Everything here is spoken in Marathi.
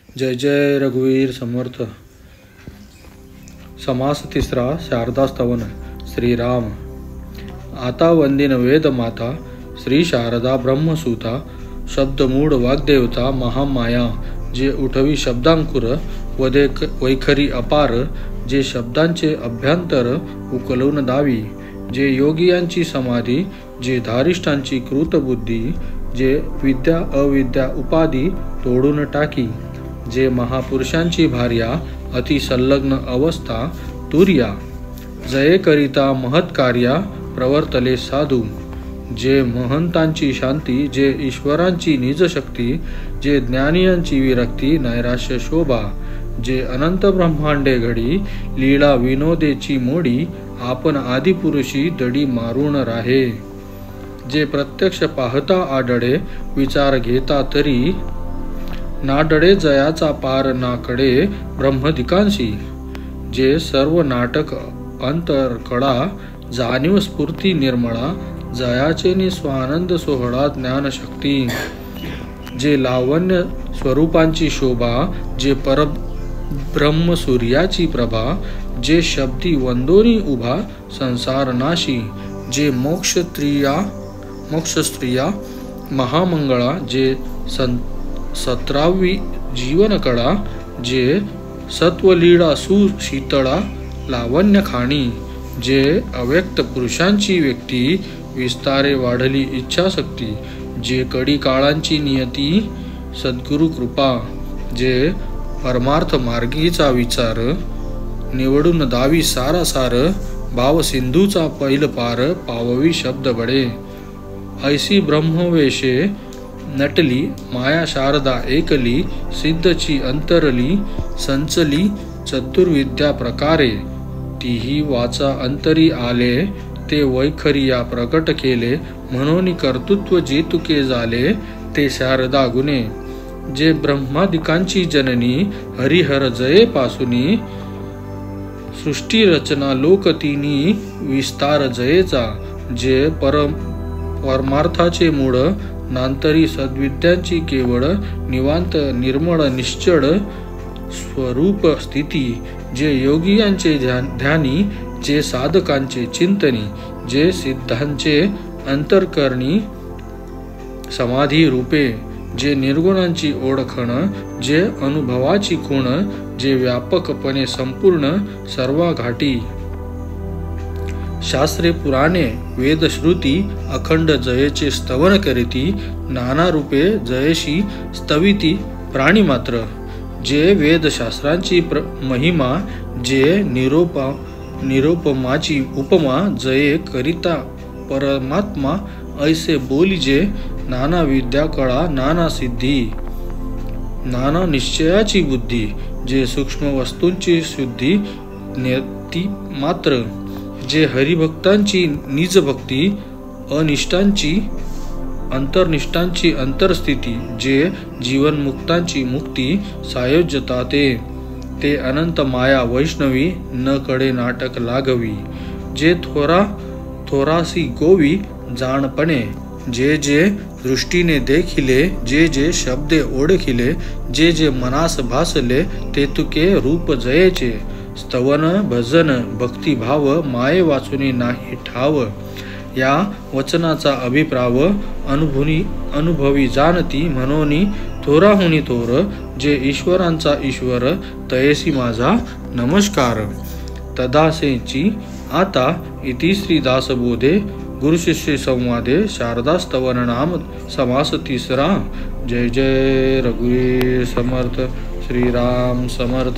जय जय रघुवीर समर्थ। समास तिसरा शारदा स्तवन। श्रीराम। आता वंदिन वेद माता श्री शारदा ब्रह्मसूता शब्दमूढ वाग्देवता महामाया जे उठवी शब्दांकुर वदे वैखरी अपार जे शब्दांचे अभ्यंतर उकलून दावी जे योगियांची समाधी जे धारिष्ठांची कृतबुद्धी जे विद्या अविद्या उपाधी तोडून टाकी जे महापुरुषांची भार्या अति संलग्न अवस्था तुर्या जये करिता महत्कार्या प्रवर्तले साधू जे महंतांची शांती जे ईश्वरांची निजशक्ती जे ज्ञानियांची विरक्ती नैराश्य शोभा जे अनंत ब्रह्मांडे घडी लीला विनोदेची मोडी आपण आदिपुरुषी दडी मारून राहे जे प्रत्यक्ष पाहता आडळे विचार घेता तरी नाडळे जयाचा पार नाकडे ब्रह्मदिकांशी जे सर्व नाटक अंतरकडा जाणीव स्फूर्ती निर्मळा जयाचे निस्वानंद सोहळा ज्ञानशक्ती जे लावण्य स्वरूपांची शोभा जे परब्रह्म सूर्याची प्रभा जे शब्दी वंदोनी उभा संसार नाशी जे मोक्षस्त्रिया महामंगळा जे 17वी जीवनकडा जे सत्वलीळा सुशीतळा लावण्य खाणी जे अव्यक्त पुरुषांची व्यक्ती विस्तारे वाढली इच्छाशक्ती जे कडी काळांची नियती सद्गुरु कृपा जे परमार्थ मार्गीचा विचार निवडून दावी सारासार भाव सिंधूचा पैल पार पाववी शब्द बडे ऐसी ब्रह्मवेशे नटली माया शारदा एकली सिद्धची अंतरली संचली चतुर्विद्या प्रकारे तीही वाचा अंतरी आले ते वैखरिया प्रकट केले म्हणून कर्तृत्व जेतुके झाले ते शारदा गुणे जे ब्रह्मादिकांची जननी हरिहर जये पासुनी सृष्टी रचना लोकतीनी विस्तार जयेचा जे परमार्थाचे मूळ नांतरी सद्विद्यांची केवळ निवांत निर्मळ निश्चळ स्वरूप स्थिती जे योगियांचे ध्यानी जे साधकांचे चिंतनी जे सिद्धांचे अंतर्करणी समाधी रूपे जे निर्गुणांची ओळखण जे अनुभवाची खूण जे व्यापकपणे संपूर्ण सर्वाघाटी शास्त्रे पुराणे वेदश्रुती अखंड जयेचे स्तवन करीती नाना रूपे जयेशी स्तविती प्राणी मात्र जे वेदशास्त्रांची महिमा जे निरोपमाची उपमा जये करिता परमात्मा ऐसे बोली जे नाना विद्या कळा नाना सिद्धी नाना निश्चयाची बुद्धी जे सूक्ष्म वस्तूंची शुद्धी नेती मात्र जे हरिभक्तांची निजभक्ती अनिष्टांची अंतर्निष्ठांची अंतरस्थिती जे जीवनमुक्तांची मुक्ती सायोज्यता ते अनंत माया वैष्णवी न कडे नाटक लागवी जे थोरासी गोवी जाणपणे जे जे दृष्टीने देखिले जे जे शब्दे ओळखिले जे जे मनास भासले ते तुके रूप जयेचे स्तवन भजन भक्तिभाव माये वाचुनी नाही ठाव या वचनाचा अभिप्राव अनुभवी जाणती म्हणून थोराहुनी थोर जे ईश्वरांचा ईश्वर तयसी माझा नमस्कार तदासेची आता इति श्री दासबोधे गुरुशिष्य संवादे शारदा स्तवन नाम समास तिसरा। जय जय रघुवीर समर्थ। श्रीराम समर्थ।